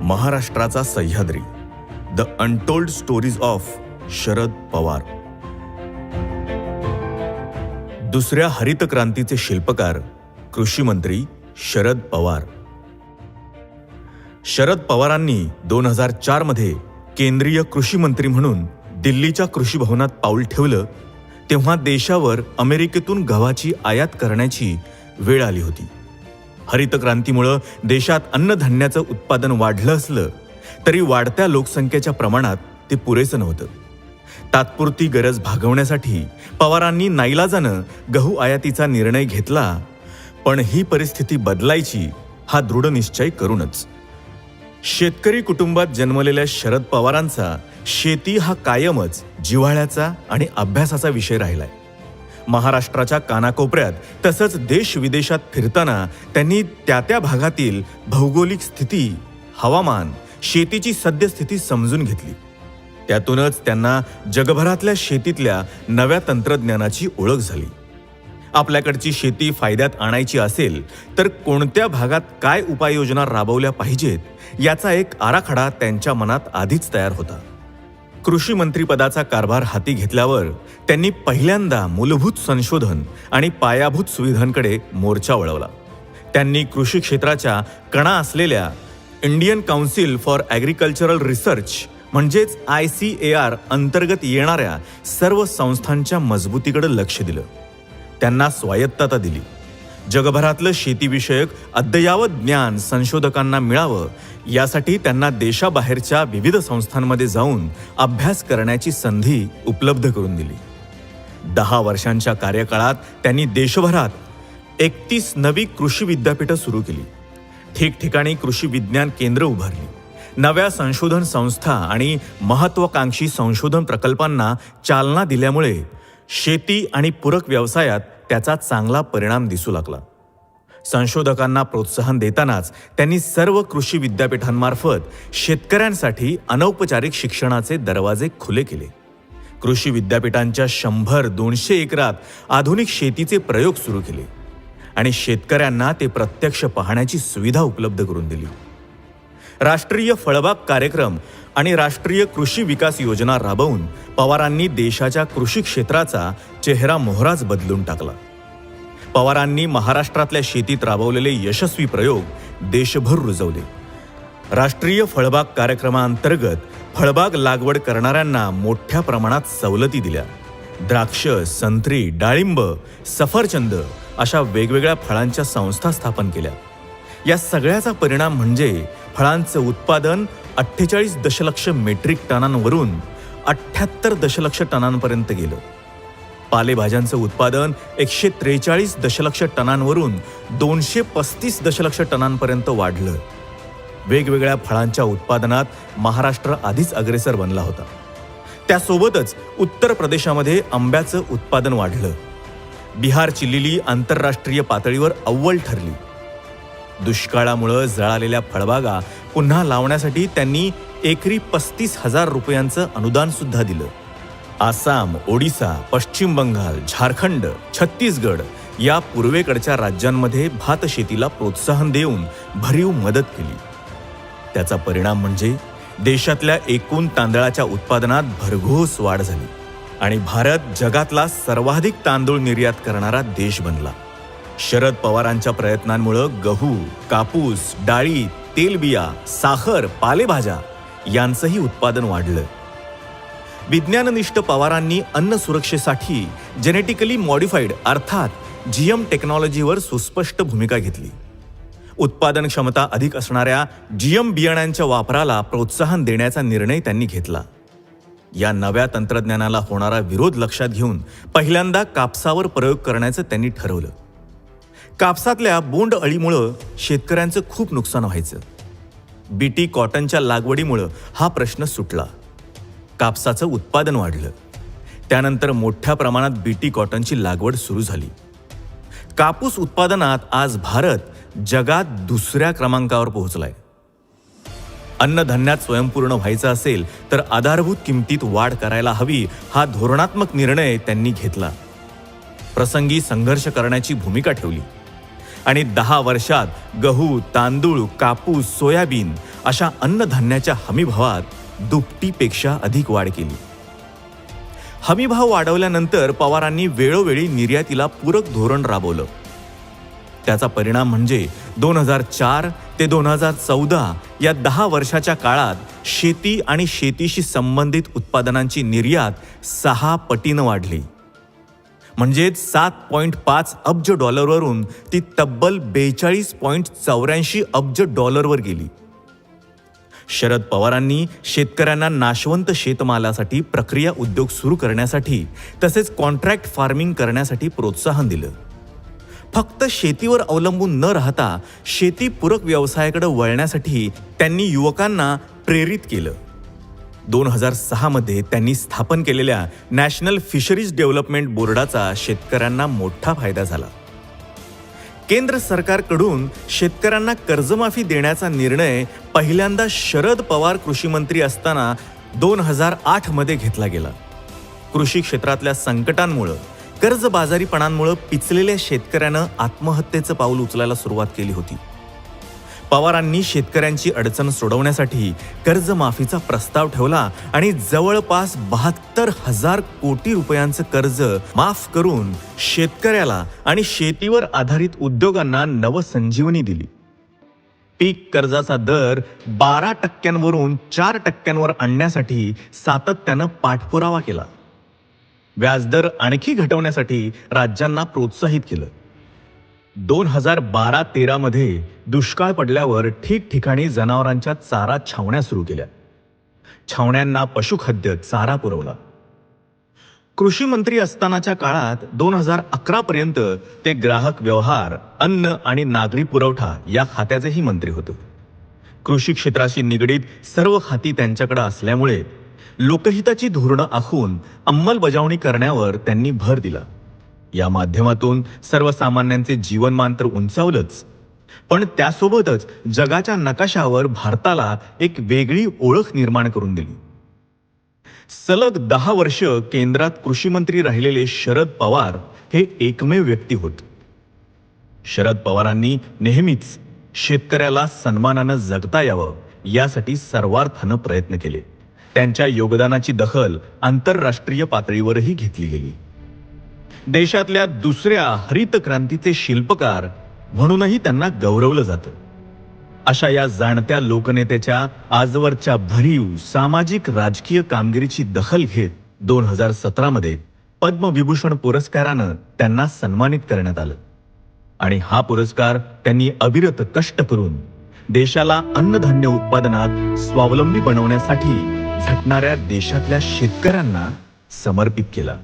महाराष्ट्राचा Sahyadri, the untold stories of Sharad Pawar. दुसऱ्या हरित क्रांतीचे शिल्पकार कृषी मंत्री शरद पवार. शरद पवारांनी 2004 मध्ये केंद्रीय कृषी मंत्री म्हणून दिल्लीच्या कृषी भवनात पाऊल ठेवलं तेव्हा देशावर अमेरिकेतून गव्हाची आयात करण्याची वेळ आली होती. हरित क्रांतीमुळे देशात अन्नधान्याचं उत्पादन वाढलं असलं तरी वाढत्या लोकसंख्येच्या प्रमाणात ते पुरेसं नव्हतं. तात्पुरती गरज भागवण्यासाठी पवारांनी नाईलाजानं गहू आयातीचा निर्णय घेतला, पण ही परिस्थिती बदलायची हा दृढ निश्चय करूनच. शेतकरी कुटुंबात जन्मलेल्या शरद पवारांचा शेती हा कायमच जिव्हाळ्याचा आणि अभ्यासाचा विषय राहिलाय. महाराष्ट्राच्या कानाकोपऱ्यात तसंच देश विदेशात फिरताना त्यांनी त्या भागातील भौगोलिक स्थिती, हवामान, शेतीची सद्यस्थिती समजून घेतली. त्यातूनच त्यांना जगभरातल्या शेतीतल्या नव्या तंत्रज्ञानाची ओळख झाली. आपल्याकडची शेती फायद्यात आणायची असेल तर कोणत्या भागात काय उपाययोजना राबवल्या पाहिजेत याचा एक आराखडा त्यांच्या मनात आधीच तयार होता. कृषी मंत्रीपदाचा कारभार हाती घेतल्यावर त्यांनी पहिल्यांदा मूलभूत संशोधन आणि पायाभूत सुविधांकडे मोर्चा वळवला. त्यांनी कृषी क्षेत्राच्या कणा असलेल्या Indian council for agricultural research म्हणजेच ICAR अंतर्गत येणाऱ्या सर्व संस्थांच्या मजबूतीकडे लक्ष दिलं. त्यांना स्वायत्तता दिली. जगभरातलं शेतीविषयक अद्ययावत ज्ञान संशोधकांना मिळावं यासाठी त्यांना देशाबाहेरच्या विविध संस्थांमध्ये जाऊन अभ्यास करण्याची संधी उपलब्ध करून दिली. 10 वर्षांच्या कार्यकाळात त्यांनी देशभरात 31 नवी कृषी विद्यापीठं सुरू केली. ठिकठिकाणी कृषी विज्ञान केंद्र उभारली. नव्या संशोधन संस्था आणि महत्त्वाकांक्षी संशोधन प्रकल्पांना चालना दिल्यामुळे शेती आणि पूरक व्यवसायात त्याचा चांगला परिणाम दिसू लागला. संशोधकांना प्रोत्साहन देतानाच त्यांनी सर्व कृषी विद्यापीठांमार्फत शेतकऱ्यांसाठी अनौपचारिक शिक्षणाचे दरवाजे खुले केले. कृषी विद्यापीठांच्या 100-200 एकरात आधुनिक शेतीचे प्रयोग सुरू केले आणि शेतकऱ्यांना ते प्रत्यक्ष पाहण्याची सुविधा उपलब्ध करून दिली. राष्ट्रीय फळबाग कार्यक्रम आणि राष्ट्रीय कृषी विकास योजना राबवून पवारांनी देशाच्या कृषी क्षेत्राचा चेहरा मोहराच बदलून टाकला. पवारांनी महाराष्ट्रातल्या शेतीत राबवलेले यशस्वी प्रयोग देशभर रुजवले. राष्ट्रीय फळबाग कार्यक्रमाअंतर्गत फळबाग लागवड करणाऱ्यांना मोठ्या प्रमाणात सवलती दिल्या. द्राक्ष, संत्री, डाळिंब, सफरचंद अशा वेगवेगळ्या फळांच्या संस्था स्थापन केल्या. या सगळ्याचा परिणाम म्हणजे फळांचं उत्पादन 48 दशलक्ष मेट्रिक टनांवरून 78 दशलक्ष टनांपर्यंत गेलं. पालेभाज्यांचं उत्पादन 143 दशलक्ष टनांवरून 235 दशलक्ष टनांपर्यंत वाढलं. वेगवेगळ्या फळांच्या उत्पादनात महाराष्ट्र आधीच अग्रेसर बनला होता. त्यासोबतच उत्तर प्रदेशामध्ये आंब्याचं उत्पादन वाढलं. बिहारची लिली आंतरराष्ट्रीय पातळीवर अव्वल ठरली. दुष्काळामुळे जळालेल्या फळबागा पुन्हा लावण्यासाठी त्यांनी एकरी 35,000 रुपयांचं अनुदान सुद्धा दिलं. आसाम, ओडिसा, पश्चिम बंगाल, झारखंड, छत्तीसगड या पूर्वेकडच्या राज्यांमध्ये भात शेतीला प्रोत्साहन देऊन भरीव मदत केली. त्याचा परिणाम म्हणजे देशातल्या एकूण तांदळाच्या उत्पादनात भरघोस वाढ झाली आणि भारत जगातला सर्वाधिक तांदूळ निर्यात करणारा देश बनला. शरद पवारांच्या प्रयत्नांमुळे गहू, कापूस, डाळी, तेलबिया, साखर, पालेभाज्या यांचंही उत्पादन वाढलं. विज्ञाननिष्ठ पवारांनी अन्न सुरक्षेसाठी जेनेटिकली मॉडिफाईड अर्थात GM टेक्नॉलॉजीवर सुस्पष्ट भूमिका घेतली. उत्पादन क्षमता अधिक असणाऱ्या GM बियाण्यांच्या वापराला प्रोत्साहन देण्याचा निर्णय त्यांनी घेतला. या नव्या तंत्रज्ञानाला होणारा विरोध लक्षात घेऊन पहिल्यांदा कापसावर प्रयोग करण्याचं त्यांनी ठरवलं. कापसातल्या बोंड अळीमुळं शेतकऱ्यांचं खूप नुकसान व्हायचं. BT कॉटनच्या लागवडीमुळं हा प्रश्न सुटला. कापसाचं उत्पादन वाढलं. त्यानंतर मोठ्या प्रमाणात BT कॉटनची लागवड सुरू झाली. कापूस उत्पादनात आज भारत जगात 2ऱ्या क्रमांकावर पोहोचलाय. अन्नधान्यात स्वयंपूर्ण व्हायचं असेल तर आधारभूत किमतीत वाढ करायला हवी हा धोरणात्मक निर्णय त्यांनी घेतला. प्रसंगी संघर्ष करण्याची भूमिका ठेवली आणि 10 वर्षात गहू, तांदूळ, कापूस, सोयाबीन अशा अन्नधान्याच्या हमीभावात दुपटीपेक्षा अधिक वाढ केली. हमीभाव वाढवल्यानंतर पवारांनी वेळोवेळी निर्यातीला पूरक धोरण राबवलं. त्याचा परिणाम म्हणजे 2004 ते 2014 या 10 वर्षाच्या काळात शेती आणि शेतीशी संबंधित उत्पादनांची निर्यात 6 पटीनं वाढली. म्हणजेच 7.5 अब्ज डॉलरवरून ती तब्बल 42.84 अब्ज डॉलरवर गेली. शरद पवारांनी शेतकऱ्यांना नाशवंत शेतमालासाठी प्रक्रिया उद्योग सुरू करण्यासाठी तसेच कॉन्ट्रॅक्ट फार्मिंग करण्यासाठी प्रोत्साहन दिलं. फक्त शेतीवर अवलंबून न राहता शेतीपूरक व्यवसायाकडे वळण्यासाठी त्यांनी युवकांना प्रेरित केलं. 2006 मध्ये त्यांनी स्थापन केलेल्या नॅशनल फिशरीज डेव्हलपमेंट बोर्डाचा शेतकऱ्यांना मोठा फायदा झाला. केंद्र सरकारकडून शेतकऱ्यांना कर्जमाफी देण्याचा निर्णय पहिल्यांदा शरद पवार कृषी मंत्री असताना 2008 मध्ये घेतला गेला. कृषी क्षेत्रातल्या संकटांमुळे कर्जबाजारीपणांमुळे पिचलेल्या शेतकऱ्यानं आत्महत्येचं पाऊल उचलायला सुरुवात केली होती. पवारांनी शेतकऱ्यांची अडचण सोडवण्यासाठी कर्जमाफीचा प्रस्ताव ठेवला आणि जवळपास 72,000 कोटी रुपयांचं कर्ज माफ करून शेतकऱ्याला आणि शेतीवर आधारित उद्योगांना नवसंजीवनी दिली. पीक कर्जाचा दर 12% 4% आणण्यासाठी सातत्यानं पाठपुरावा केला. व्याजदर आणखी घटवण्यासाठी राज्यांना प्रोत्साहित केलं. 2012-13 मध्ये दुष्काळ पडल्यावर ठिकठिकाणी जनावरांच्या चारा छावण्या सुरू केल्या. छावण्यांना पशुखाद्य चारा पुरवला. कृषी मंत्री असतानाच्या काळात 2011 पर्यंत ते ग्राहक व्यवहार, अन्न आणि नागरी पुरवठा या खात्याचेही मंत्री होते. कृषी क्षेत्राशी निगडीत सर्व खाती त्यांच्याकडे असल्यामुळे लोकहिताची धोरणं आखून अंमलबजावणी करण्यावर त्यांनी भर दिला. या माध्यमातून सर्वसामान्यांचे जीवनमान तर उंचावलंच, पण त्यासोबतच जगाच्या नकाशावर भारताला एक वेगळी ओळख निर्माण करून दिली. सलग 10 वर्ष केंद्रात कृषी मंत्री राहिलेले शरद पवार हे एकमेव व्यक्ती होते. शरद पवारांनी नेहमीच शेतकऱ्याला सन्मानानं जगता यावं यासाठी सर्वार्थानं प्रयत्न केले. त्यांच्या योगदानाची दखल आंतरराष्ट्रीय पातळीवरही घेतली गेली. देशातल्या दुसऱ्या हरित क्रांतीचे शिल्पकार म्हणूनही त्यांना गौरवलं जातं. अशा या जाणत्या लोकनेत्याच्या आजवरच्या भरीव सामाजिक राजकीय कामगिरीची दखल घेत 2017 मध्ये पद्मविभूषण पुरस्कारानं त्यांना सन्मानित करण्यात आलं. आणि हा पुरस्कार त्यांनी अविरत कष्ट करून देशाला अन्नधान्य उत्पादनात स्वावलंबी बनवण्यासाठी झटणाऱ्या देशातल्या शेतकऱ्यांना समर्पित केला.